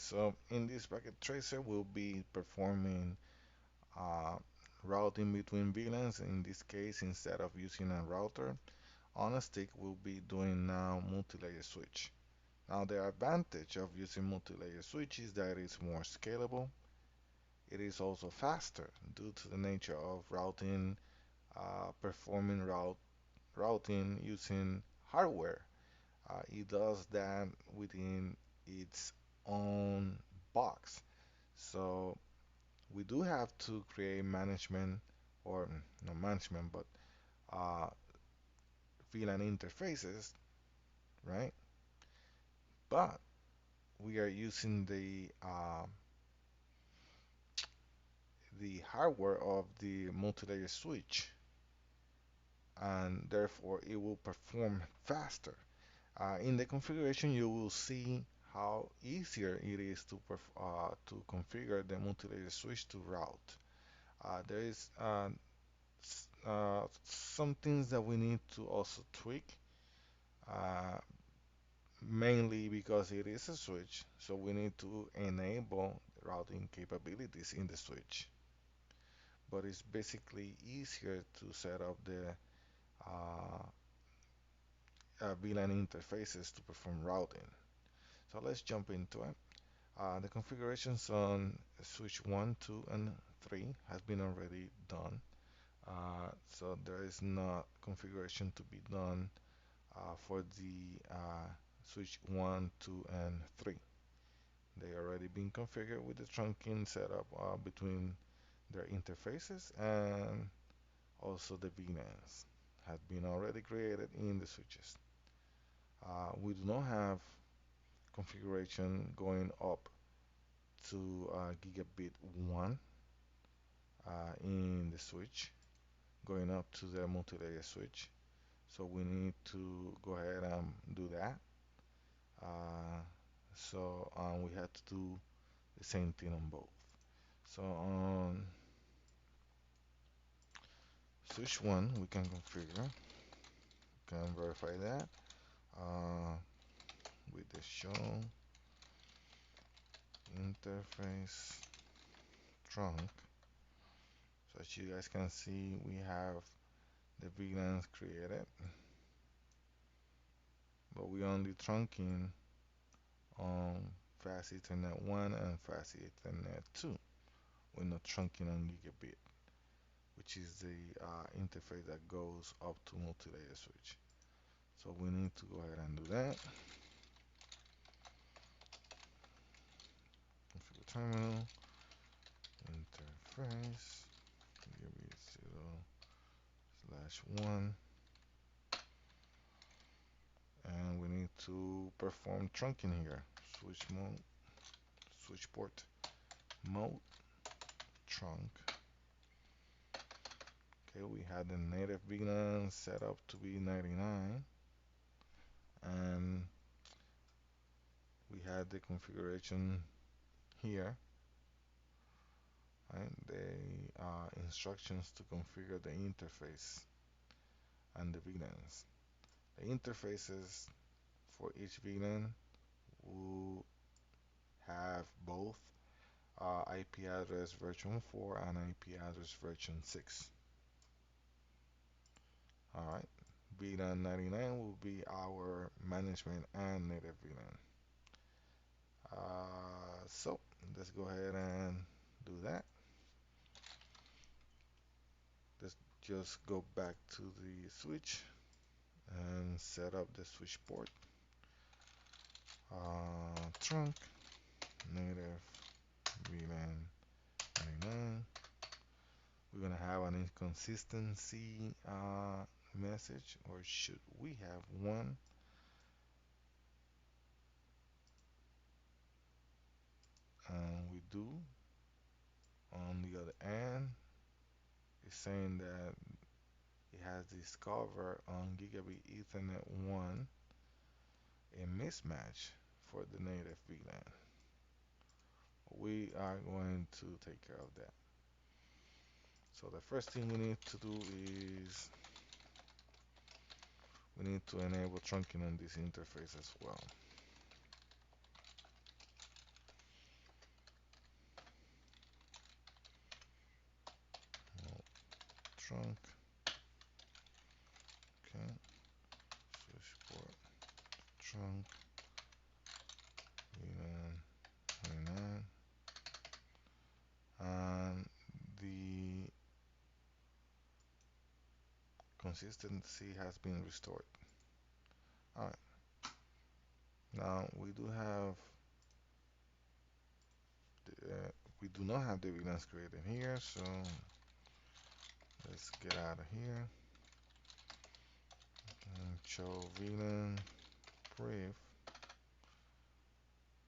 so in this packet tracer, we'll be performing uh, routing between VLANs. In this case, instead of using a router on a stick, we'll be doing now multi-layer switch. Now, the advantage of using multi-layer switch is that it's more scalable. It is also faster due to the nature of routing, performing routing using hardware. It does that within its own box. So we do have to create management, or not management, but uh, VLAN interfaces, right? But we are using the hardware of the multi-layer switch, and therefore it will perform faster. In the configuration, you will see how easier it is to configure the multi-layer switch to route. There is some things that we need to also tweak, uh, mainly because it is a switch, so we need to enable routing capabilities in the switch. But it's basically easier to set up the uh, VLAN interfaces to perform routing. So let's jump into it. The configurations on switch 1, 2, and 3 has been already done. So there is not configuration to be done for the switch 1, 2, and 3. They already been configured with the trunking setup between their interfaces, and also the VLANs have been already created in the switches. We do not have configuration going up to gigabit 1 in the switch, going up to the multi-layer switch. So we need to go ahead and do that. So we had to do the same thing on both. So on switch 1, we can configure, can verify that uh, with the show interface trunk. So as you guys can see, we have the VLANs created, but we only trunking on Fast Ethernet 1 and Fast Ethernet 2. We're not trunking on Gigabit, which is the interface that goes up to multi-layer switch. So we need to go ahead and do that. Configure terminal, interface, Gigabit 0/1, and we need to perform trunking here. Switch mode, switch port, mode, trunk. Okay, we had the native VLAN set up to be 99, and we had the configuration here, right? The instructions to configure the interface and the VLANs. The interfaces for each VLAN will have both IP address version 4 and IP address version 6. Alright, VLAN 99 will be our management and native VLAN. So let's go ahead and do that. Let's just go back to the switch and set up the switch port. Trunk, native VLAN 99. We're gonna have an inconsistency message, or should we have one? We do. On the other end, it's saying that it has discovered on Gigabit Ethernet 1 a mismatch for the native VLAN. We are going to take care of that. So the first thing we need to do is we need to enable trunking on this interface as well. trunk. Okay, switchboard trunk VLAN 29, and the consistency has been restored. All right, now we do not have the VLANs created here, so let's get out of here and show VLAN brief,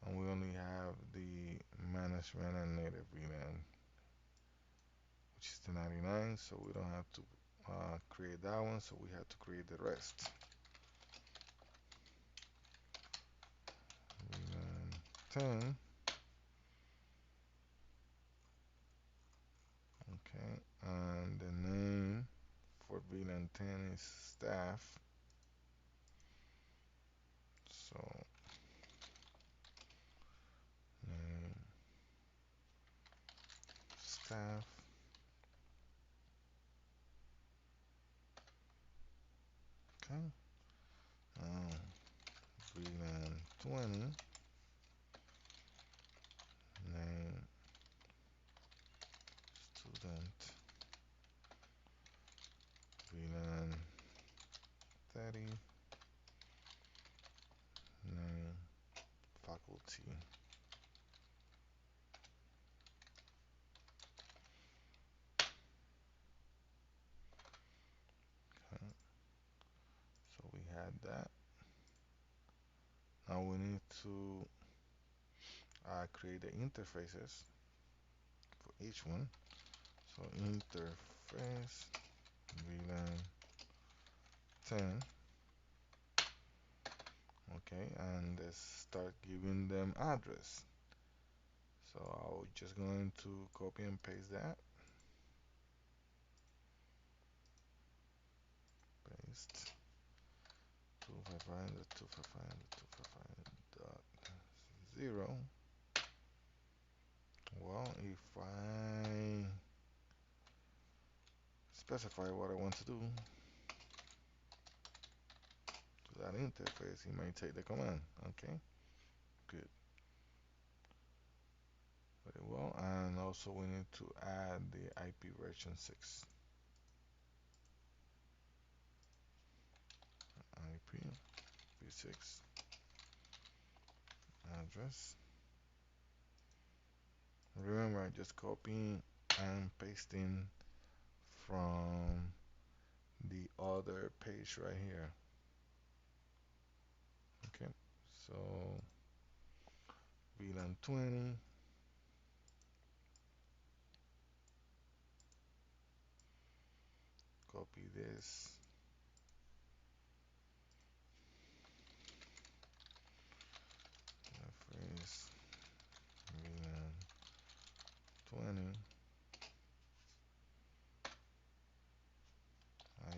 and we only have the management and native VLAN, which is the 99, so we don't have to create that one, so we have to create the rest. VLAN 10, okay, and the name for VLAN 10 is staff, so name staff, okay, now VLAN 20, name student, VLAN 30, name faculty. Okay, so we had that. Now we need to create the interfaces for each one. So interface VLAN 10. Okay, and let's start giving them address. So I'm just going to copy and paste that. Paste 255.255.255.0. Well, if I specify what I want to do to that interface, it may take the command. Okay, good. Very well. And also we need to add the IP version 6. IP v6 address. Remember, just copying and pasting from the other page right here. Okay, so VLAN 20, copy this, phrase VLAN 20,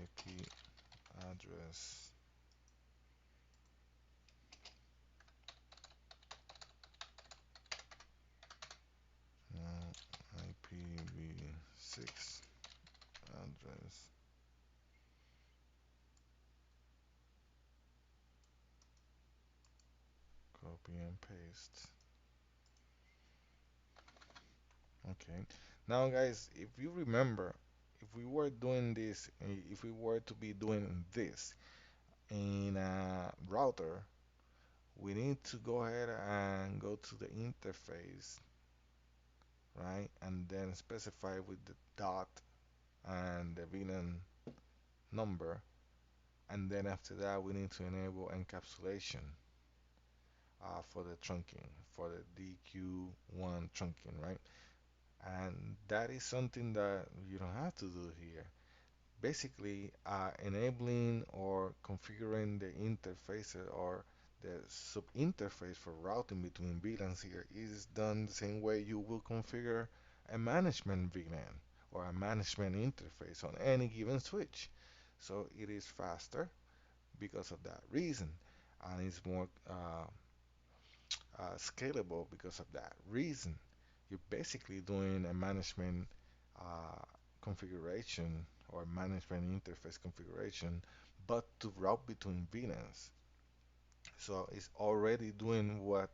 IP address, now IPv6 address, copy and paste. Okay, now guys, if you remember, if we were doing this, if we were to be doing this in a router, we need to go ahead and go to the interface, right? And then specify with the dot and the VLAN number. And then after that, we need to enable encapsulation for the trunking, for the DQ1 trunking, right? And that is something that you don't have to do here. Basically, enabling or configuring the interface or the sub-interface for routing between VLANs here is done the same way you will configure a management VLAN or a management interface on any given switch. So it is faster because of that reason, and it's more scalable because of that reason. You're basically doing a management uh, configuration or management interface configuration, but to route between VLANs. So it's already doing what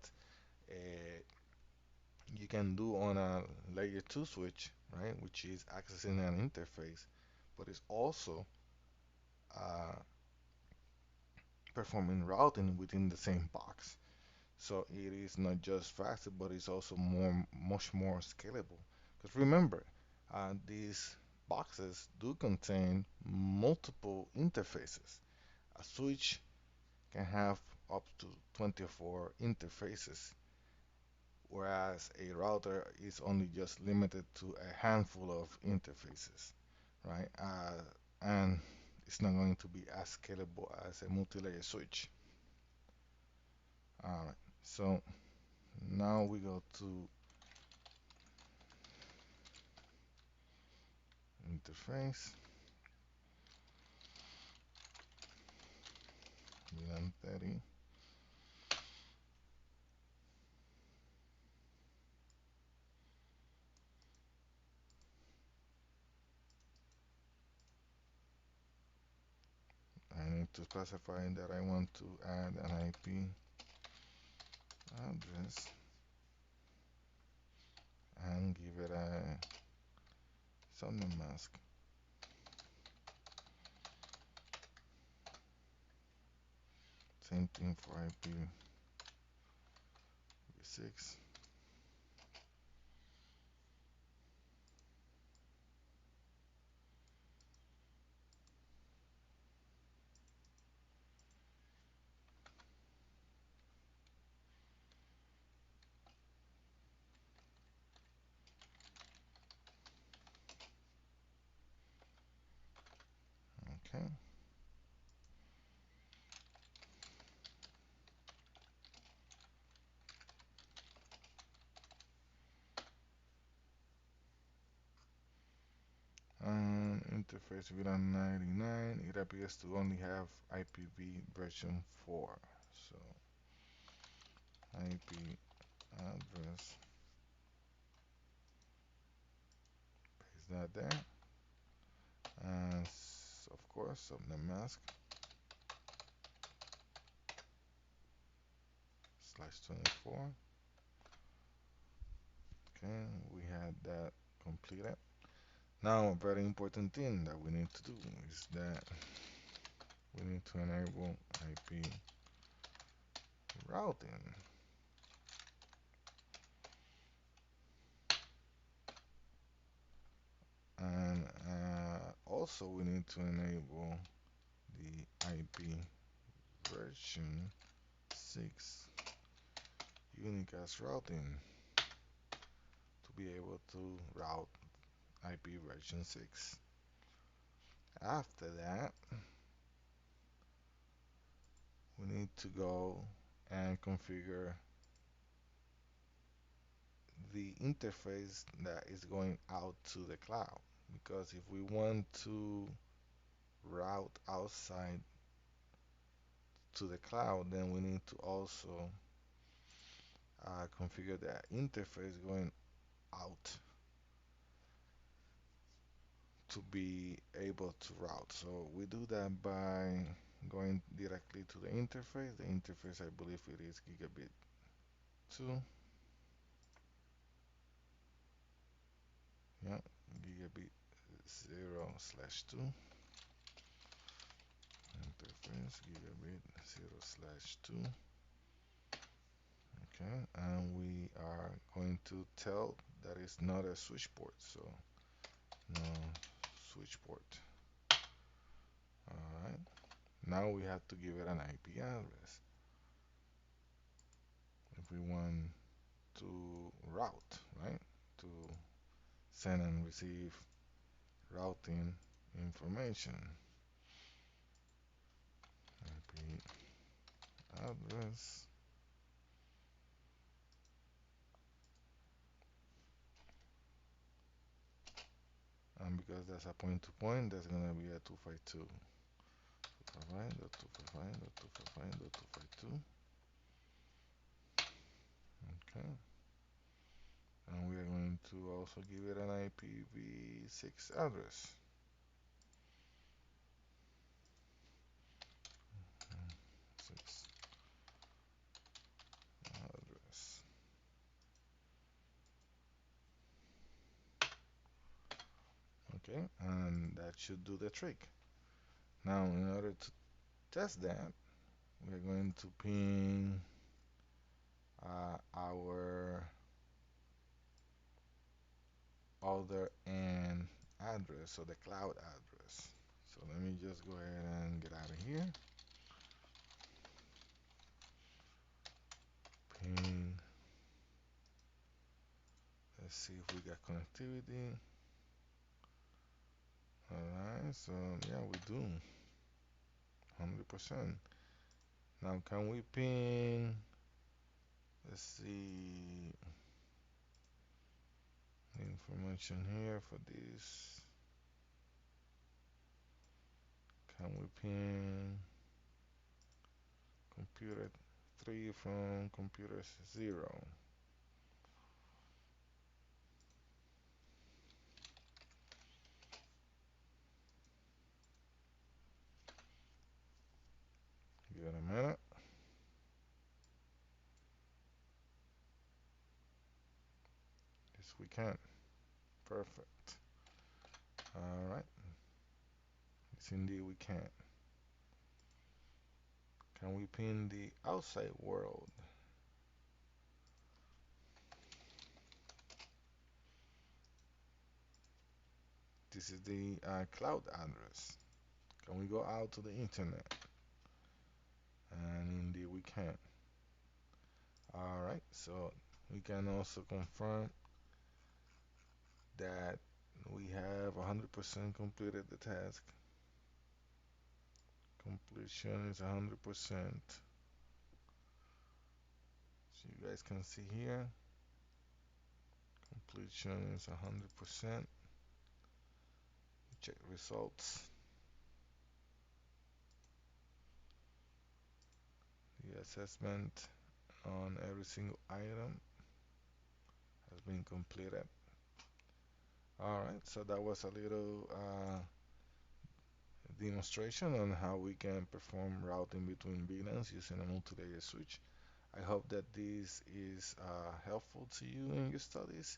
uh, you can do on a layer 2 switch, right? Which is accessing an interface, but it's also uh, performing routing within the same box. So it is not just faster, but it's also much more scalable. Because remember, these boxes do contain multiple interfaces. A switch can have up to 24 interfaces, whereas a router is only just limited to a handful of interfaces, right? And it's not going to be as scalable as a multi-layer switch. All right, so now we go to interface, VLAN 30. I need to specify that I want to add an IP address and give it a subnet mask. Same thing for IPv6. Okay. Interface VLAN 99. It appears to only have IPv version 4. So IP address, paste that there. And of course, subnet mask /24. Okay, we had that completed. Now, a very important thing that we need to do is that we need to enable IP routing. And also we need to enable the IP version 6 unicast routing to be able to route IP version 6. After that, we need to go and configure the interface that is going out to the cloud. Because if we want to route outside to the cloud, then we need to also configure that interface going out to be able to route. So we do that by going directly to the interface. The interface, I believe it is gigabit 2. Yeah, gigabit 0/2. Interface gigabit 0/2. Okay, and we are going to tell that it's not a switch port, so no switch port. Alright, now we have to give it an IP address. If we want to route, right? To send and receive routing information. IP address. And because that's a point to point, that's gonna be a 252. 255.255.255.252. Okay. And we are going to also give it an IPv6 address. Okay, and that should do the trick. Now, in order to test that, we're going to ping our other end address, so the cloud address. So let me just go ahead and get out of here. Ping. Let's see if we got connectivity. Alright, so yeah, we do. 100%. Now, can we ping? Let's see. Information here for this. Can we ping computer 3 from computer 0? Give it a minute. Yes, we can. Perfect. All right. Yes, indeed, we can. Can we pin the outside world? This is the cloud address. Can we go out to the internet? And indeed, we can. All right. So we can also confirm that we have 100% completed the task. Completion is 100%. So you guys can see here, completion is 100%. Check results. The assessment on every single item has been completed. All right, so that was a little demonstration on how we can perform routing between VLANs using a multi-layer switch. I hope that this is helpful to you in your studies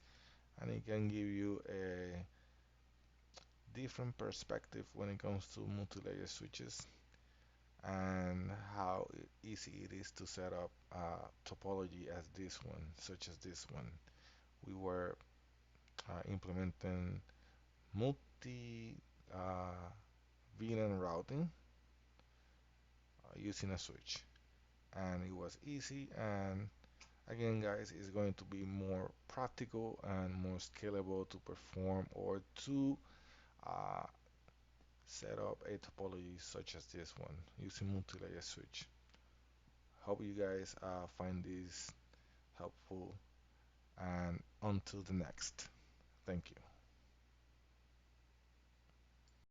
and it can give you a different perspective when it comes to multi-layer switches and how easy it is to set up topology as this one, such as this one. We were implementing multi VLAN routing using a switch, and it was easy. And again, guys, it's going to be more practical and more scalable to perform or to uh, set up a topology such as this one using multi-layer switch. Hope you guys find this helpful and on to the next. Thank you.